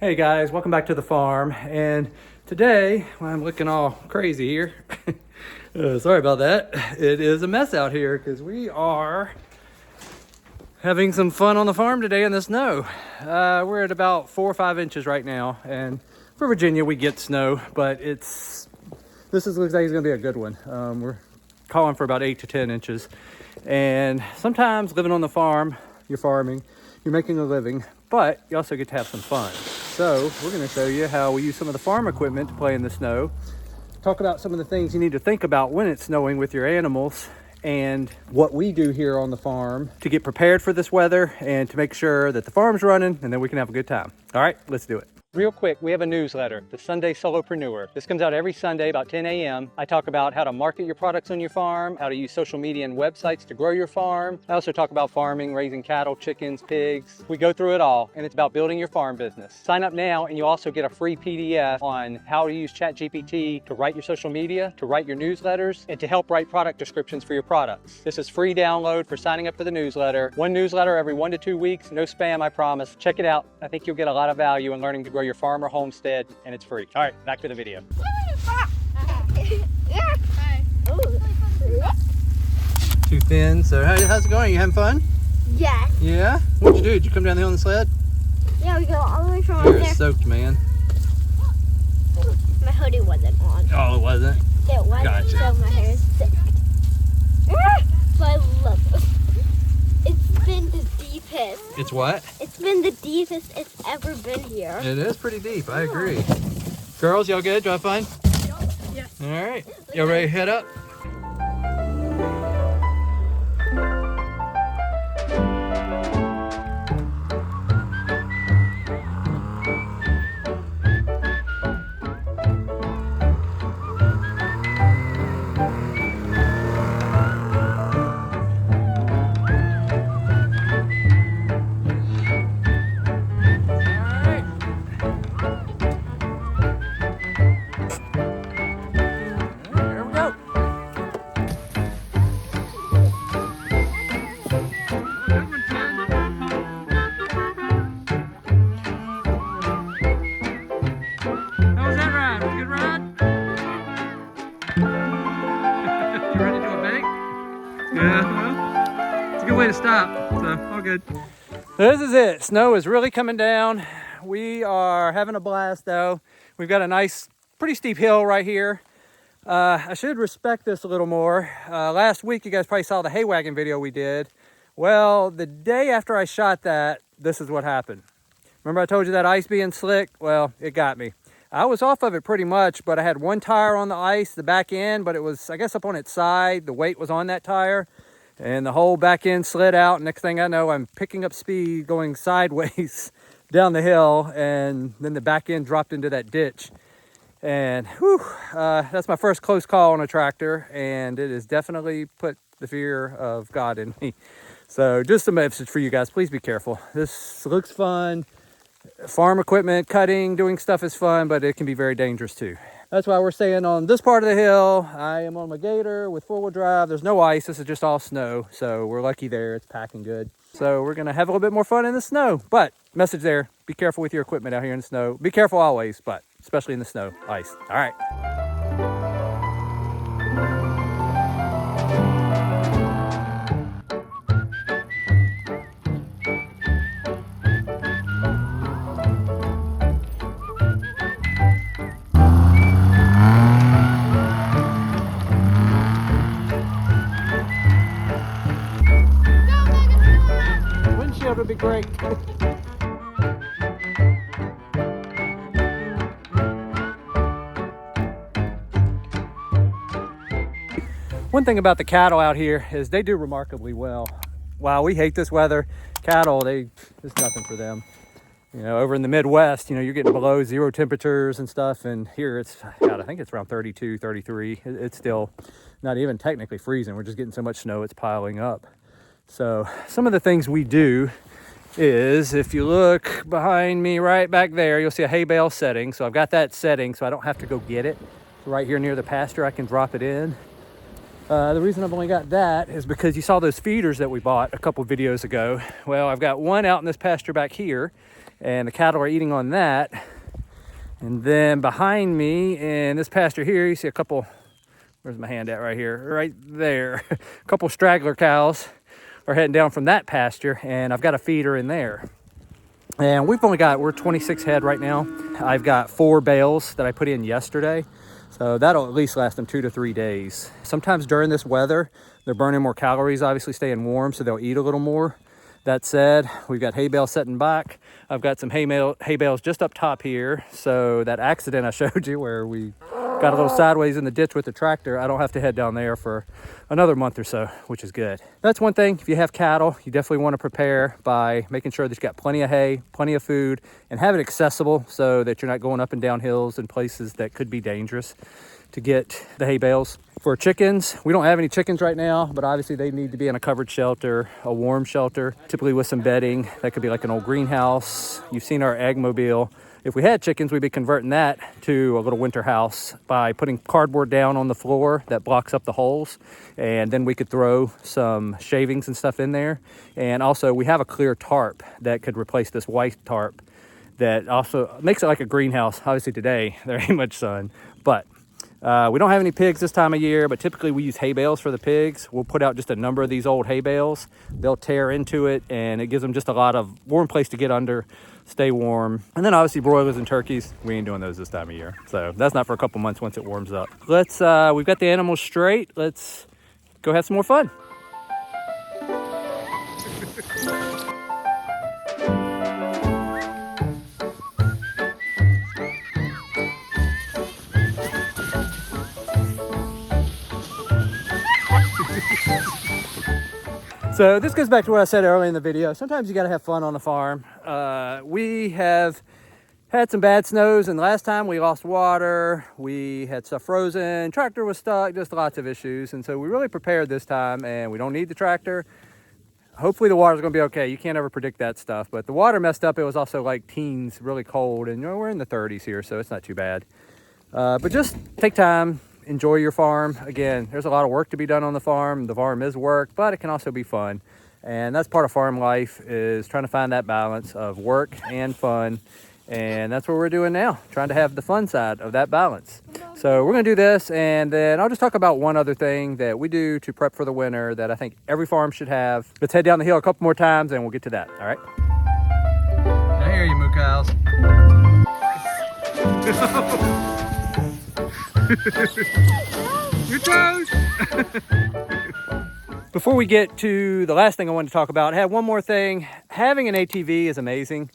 Hey guys, welcome back to the farm. And today, well, I'm looking all crazy here. Sorry about that. It is a mess out here because we are having some fun on the farm today in the snow. We're at about 4 or 5 inches right now, and for Virginia we get snow, but looks like it's gonna be a good one. We're calling for about 8 to 10 inches. And sometimes living on the farm, you're farming, you're making a living, but you also get to have some fun. So we're going to show you how we use some of the farm equipment to play in the snow, talk about some of the things you need to think about when it's snowing with your animals, and what we do here on the farm to get prepared for this weather and to make sure that the farm's running, and then we can have a good time. All right, let's do it. Real quick, we have a newsletter, the Sunday Solopreneur. This comes out every Sunday about 10 a.m. I talk about how to market your products on your farm, how to use social media and websites to grow your farm. I also talk about farming, raising cattle, chickens, pigs. We go through it all, and it's about building your farm business. Sign up now, and you also get a free PDF on how to use ChatGPT to write your social media, to write your newsletters, and to help write product descriptions for your products. This is free download for signing up for the newsletter. One newsletter every 1 to 2 weeks, no spam, I promise. Check it out. I think you'll get a lot of value in learning to grow your farm or homestead, and it's free. All right, back to the video. Too thin. So how's it going? You having fun? Yeah. Yeah? What'd you do? Did you come down the hill on the sled? Yeah, we go all the way from over You're there. soaked, man. My hoodie wasn't on. Oh, it wasn't? It wasn't, Gotcha. so my hair is thick. But I love it. It's been the deepest. It's what? It's been the deepest it's ever been here. It is pretty deep, I agree. Girls, y'all good? You have fun? Yeah. All right. Y'all ready to head up? Yeah, it's a good way to stop, so all good. This is it. Snow is really coming down. We are having a blast though. We've got a nice, pretty steep hill right here. I should respect this a little more. Last week, you guys probably saw the hay wagon video we did. Well, the day after I shot that, this is what happened. Remember I told you that ice being slick? Well, it got me. I was off of it pretty much, but I had one tire on the ice, the back end, but it was, I guess, up on its side. The weight was on that tire, and the whole back end slid out. Next thing I know, I'm picking up speed going sideways down the hill, and then the back end dropped into that ditch. And whew, that's my first close call on a tractor, and it has definitely put the fear of God in me. So just a message for you guys, please be careful. This looks fun. Farm equipment, cutting, doing stuff is fun, but it can be very dangerous too. That's why we're staying on this part of the hill. I am on my gator with 4-wheel drive. There's no ice, this is just all snow. So we're lucky there, it's packing good. So we're gonna have a little bit more fun in the snow. But message there, be careful with your equipment out here in the snow. Be careful always, but especially in the snow, ice. All right. Windshield would be great. One thing about the cattle out here is they do remarkably well. Wow, we hate this weather. Cattle, it's nothing for them. You know, over in the Midwest, you know, you're getting below 0 temperatures and stuff, and here it's, God, I think it's around 32, 33. It's still not even technically freezing. We're just getting so much snow, it's piling up. So some of the things we do is, if you look behind me right back there, you'll see a hay bale setting. So I've got that setting so I don't have to go get it. So right here near the pasture, I can drop it in. The reason I've only got that is because you saw those feeders that we bought a couple videos ago. Well, I've got one out in this pasture back here, and the cattle are eating on that. And then behind me in this pasture here, you see a couple, where's my hand at right here? Right there. A couple straggler cows are heading down from that pasture, and I've got a feeder in there. And we're 26 head right now. I've got 4 bales that I put in yesterday. So that'll at least last them 2 to 3 days. Sometimes during this weather, they're burning more calories, obviously staying warm, so they'll eat a little more. That said, we've got hay bales setting back. I've got some hay bales just up top here. So that accident I showed you where we got a little sideways in the ditch with the tractor, I don't have to head down there for another month or so, which is good. That's one thing. If you have cattle, you definitely want to prepare by making sure that you got plenty of hay, plenty of food, and have it accessible so that you're not going up and down hills and places that could be dangerous to get the hay bales. For chickens, we don't have any chickens right now, but obviously they need to be in a covered shelter, a warm shelter, typically with some bedding. That could be like an old greenhouse. You've seen our egg mobile. If we had chickens, we'd be converting that to a little winter house by putting cardboard down on the floor that blocks up the holes. And then we could throw some shavings and stuff in there. And also we have a clear tarp that could replace this white tarp that also makes it like a greenhouse. Obviously today, there ain't much sun, but we don't have any pigs this time of year, but typically we use hay bales for the pigs. We'll put out just a number of these old hay bales. They'll tear into it, and it gives them just a lot of warm place to get under, stay warm. And then obviously broilers and turkeys, we ain't doing those this time of year. So that's not for a couple months once it warms up. We've got the animals straight. Let's go have some more fun. So this goes back to what I said earlier in the video. Sometimes you got to have fun on the farm. We have had some bad snows, and last time we lost water, we had stuff frozen, tractor was stuck, just lots of issues. And so we really prepared this time, and we don't need the tractor. Hopefully the water's gonna be okay. You can't ever predict that stuff, but the water messed up. It was also like teens, really cold, and we're in the 30s here, so it's not too bad. But just take time. Enjoy your farm. Again, there's a lot of work to be done on the farm. The farm is work, but it can also be fun. And that's part of farm life, is trying to find that balance of work and fun. And that's what we're doing now, trying to have the fun side of that balance. So we're gonna do this, and then I'll just talk about one other thing that we do to prep for the winter that I think every farm should have. Let's head down the hill a couple more times and we'll get to that, all right? I hear you, moo cows. Your toes! Before we get to the last thing I wanted to talk about, I have one more thing. Having an ATV is amazing.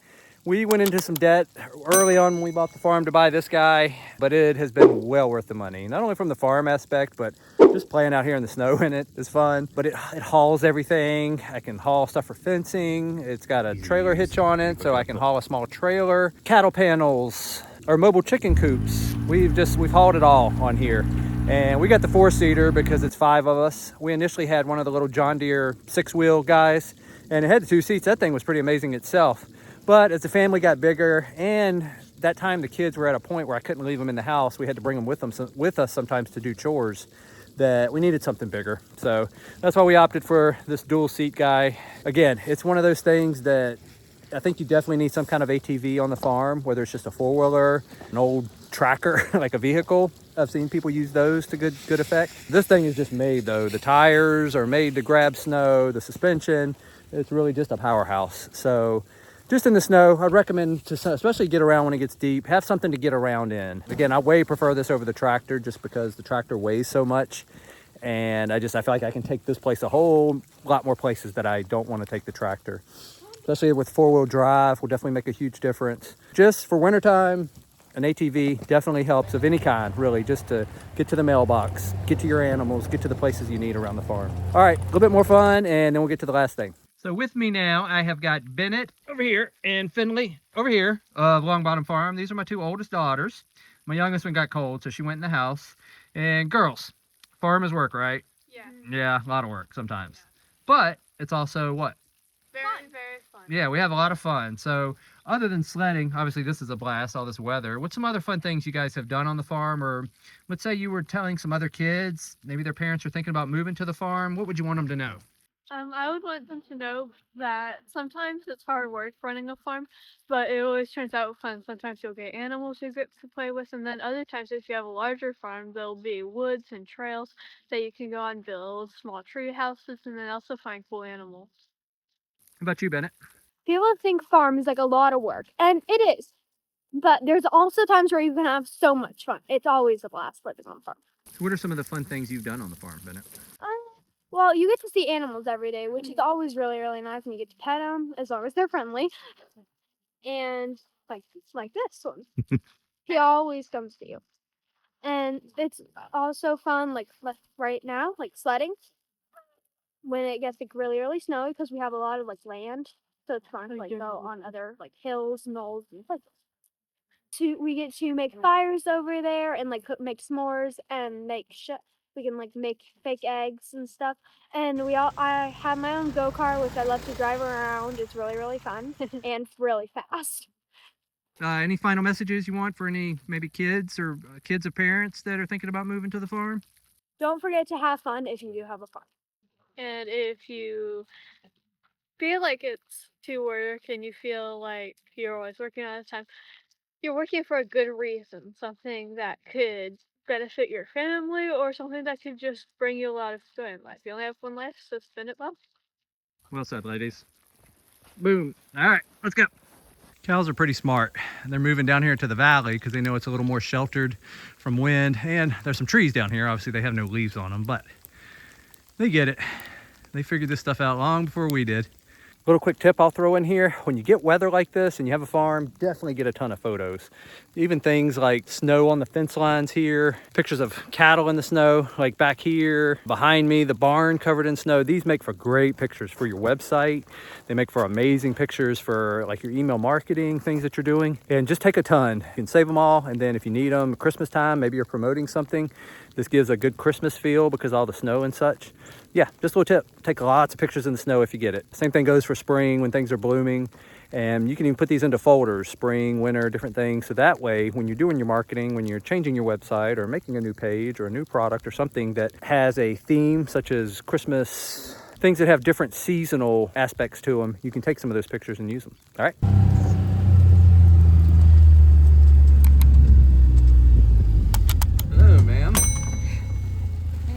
We went into some debt early on when we bought the farm to buy this guy, but it has been well worth the money. Not only from the farm aspect, but just playing out here in the snow in it is fun. But it hauls everything. I can haul stuff for fencing. It's got a trailer hitch on it, so I can haul a small trailer. Cattle panels, or mobile chicken coops. We've hauled it all on here. And we got the 4-seater because it's 5 of us. We initially had one of the little John Deere 6-wheel guys, and it had the 2 seats. That thing was pretty amazing itself. But as the family got bigger, and that time the kids were at a point where I couldn't leave them in the house, we had to bring them with us sometimes to do chores, that we needed something bigger. So that's why we opted for this dual seat guy. Again, it's one of those things that I think you definitely need some kind of ATV on the farm, whether it's just a 4-wheeler, an old tracker, like a vehicle. I've seen people use those to good effect. This thing is just made though. The tires are made to grab snow, the suspension, it's really just a powerhouse. So just in the snow, I'd recommend to especially get around when it gets deep, have something to get around in. Again, I way prefer this over the tractor just because the tractor weighs so much. And I feel like I can take this place a whole lot more places that I don't want to take the tractor. Especially with 4-wheel drive, will definitely make a huge difference. Just for wintertime, an ATV definitely helps of any kind, really, just to get to the mailbox, get to your animals, get to the places you need around the farm. All right, a little bit more fun, and then we'll get to the last thing. So with me now, I have got Bennett over here and Finley over here of Long Bottom Farm. These are my 2 oldest daughters. My youngest one got cold, so she went in the house. And girls, farm is work, right? Yeah. Yeah, a lot of work sometimes. But it's also what? Very fun. Yeah, we have a lot of fun. So other than sledding, obviously this is a blast, all this weather. What's some other fun things you guys have done on the farm? Or let's say you were telling some other kids, maybe their parents are thinking about moving to the farm. What would you want them to know? I would want them to know that sometimes it's hard work running a farm, but it always turns out fun. Sometimes you'll get animals you get to play with, and then other times, if you have a larger farm, there'll be woods and trails that you can go on, build small tree houses, and then also find cool animals. How about you, Bennett? People think farm is like a lot of work, and it is. But there's also times where you can have so much fun. It's always a blast living on farm. So what are some of the fun things you've done on the farm, Bennett? Well, you get to see animals every day, which is always really, really nice, and you get to pet them as long as they're friendly. And like this one, he always comes to you. And it's also fun, like right now, like sledding when it gets like really, really snowy because we have a lot of like land, so it's fun to like go on other like hills, knolls, and like we get to make fires over there and like make s'mores and we can like make fake eggs and stuff. And I have my own go-kart which I love to drive around. It's really, really fun and really fast. Any final messages you want for any maybe kids or kids of parents that are thinking about moving to the farm? Don't forget to have fun if you do have a farm. And if you feel like it's too work and you feel like you're always working all the time, you're working for a good reason, something that could benefit your family or something that could just bring you a lot of joy in life. You only have one life, so spend it well. Well said, ladies. Boom. All right, let's go. Cows are pretty smart. They're moving down here to the valley because they know it's a little more sheltered from wind, and there's some trees down here. Obviously they have no leaves on them, but they get it. They figured this stuff out long before we did. Little quick tip I'll throw in here: when you get weather like this and you have a farm, definitely get a ton of photos. Even things like snow on the fence lines here, pictures of cattle in the snow, like back here, behind me, the barn covered in snow. These make for great pictures for your website. They make for amazing pictures for like your email marketing, things that you're doing. And just take a ton. You can save them all, and then if you need them, Christmas time, maybe you're promoting something. This gives a good Christmas feel because all the snow and such. Yeah, just a little tip. Take lots of pictures in the snow if you get it. Same thing goes for spring when things are blooming. And you can even put these into folders, spring, winter, different things. So that way, when you're doing your marketing, when you're changing your website or making a new page or a new product or something that has a theme such as Christmas, things that have different seasonal aspects to them, you can take some of those pictures and use them. All right. Hello, ma'am.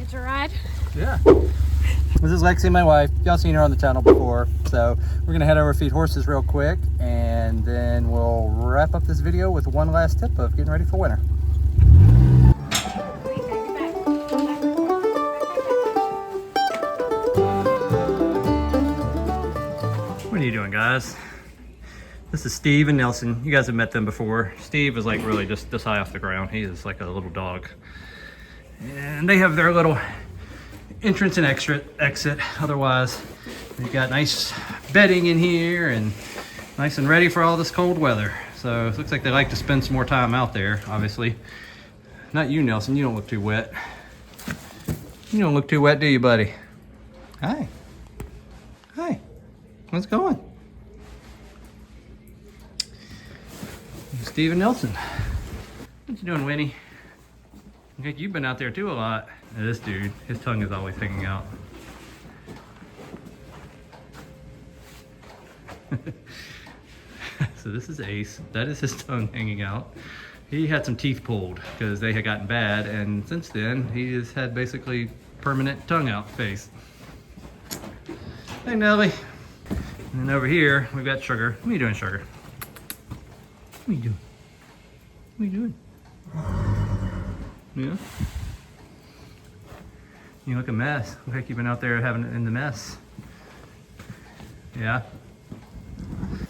It's a ride. Yeah. This is Lexi, my wife. Y'all seen her on the channel before. So we're gonna head over feed horses real quick, and then we'll wrap up this video with one last tip of getting ready for winter. What are you doing, guys? This is Steve and Nelson. You guys have met them before. Steve is like really just this high off the ground. He is like a little dog. And they have their little entrance and exit. Otherwise, they've got nice bedding in here and nice and ready for all this cold weather. So it looks like they like to spend some more time out there, obviously. Not you, Nelson. You don't look too wet. You don't look too wet, do you, buddy? Hi. Hi. How's it going? Steve and Nelson. What you doing, Winnie? I think you've been out there too a lot. And this dude, his tongue is always hanging out. So this is Ace. That is his tongue hanging out. He had some teeth pulled because they had gotten bad, and since then he has had basically permanent tongue out face. Hey, Nelly. And then over here we've got Sugar. What are you doing, Sugar? What are you doing? What are you doing? Yeah. You look a mess. Look like you've been out there having it in the mess. Yeah.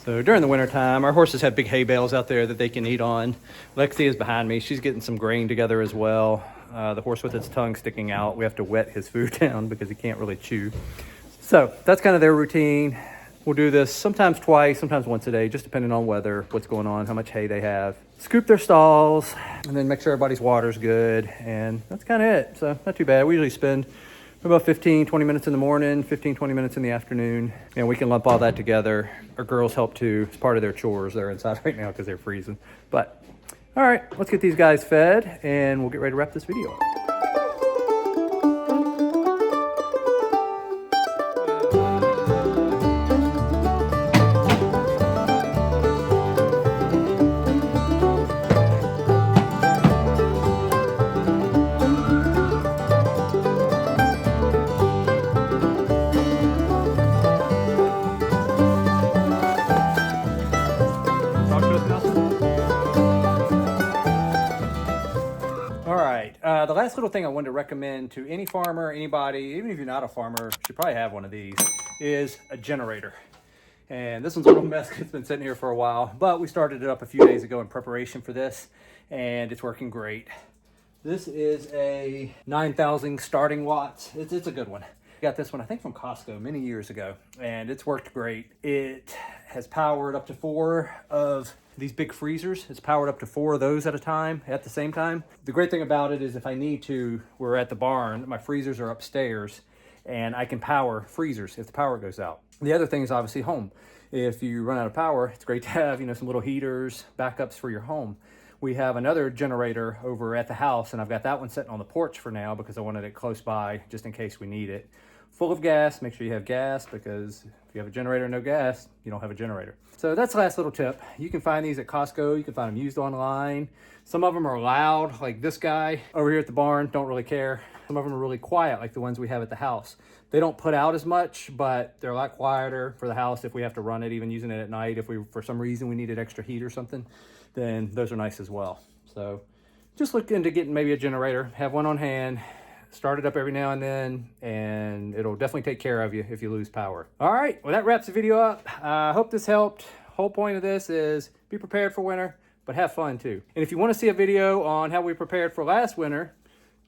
So during the winter time, our horses have big hay bales out there that they can eat on. Lexi is behind me. She's getting some grain together as well. The horse with its tongue sticking out, we have to wet his food down because he can't really chew. So that's kind of their routine. We'll do this sometimes twice, sometimes once a day, just depending on weather, what's going on, how much hay they have. Scoop their stalls, and then make sure everybody's water's good, and that's kind of it. So not too bad. We usually spend about 15, 20 minutes in the morning, 15, 20 minutes in the afternoon, and we can lump all that together. Our girls help too. It's part of their chores. They're inside right now because they're freezing. But all right, let's get these guys fed, and we'll get ready to wrap this video up. The last little thing I wanted to recommend to any farmer, anybody, even if you're not a farmer, should probably have one of these, is a generator. And this one's a little mess. It's been sitting here for a while, but we started it up a few days ago in preparation for this, and it's working great. This is a 9,000 starting watts. It's a good one. Got this one, I think, from Costco many years ago, and it's worked great. It has powered up to 4 of these big freezers. It's powered up to 4 of those at a time, at the same time. The great thing about it is if I need to, we're at the barn, my freezers are upstairs, and I can power freezers if the power goes out. The other thing is obviously home. If you run out of power, it's great to have, some little heaters, backups for your home. We have another generator over at the house, and I've got that one sitting on the porch for now because I wanted it close by just in case we need it. Full of gas. Make sure you have gas, because if you have a generator and no gas, you don't have a generator. So that's the last little tip. You can find these at Costco. You can find them used online. Some of them are loud, like this guy over here at the barn. Don't really care. Some of them are really quiet, like the ones we have at the house. They don't put out as much, but they're a lot quieter for the house if we have to run it, even using it at night. If we, for some reason, we needed extra heat or something, then those are nice as well. So just look into getting maybe a generator. Have one on hand. Start it up every now and then, and it'll definitely take care of you if you lose power. All right, well, that wraps the video up. I hope this helped. Whole point of this is be prepared for winter, but have fun too. And if you want to see a video on how we prepared for last winter,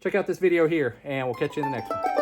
check out this video here, and we'll catch you in the next one.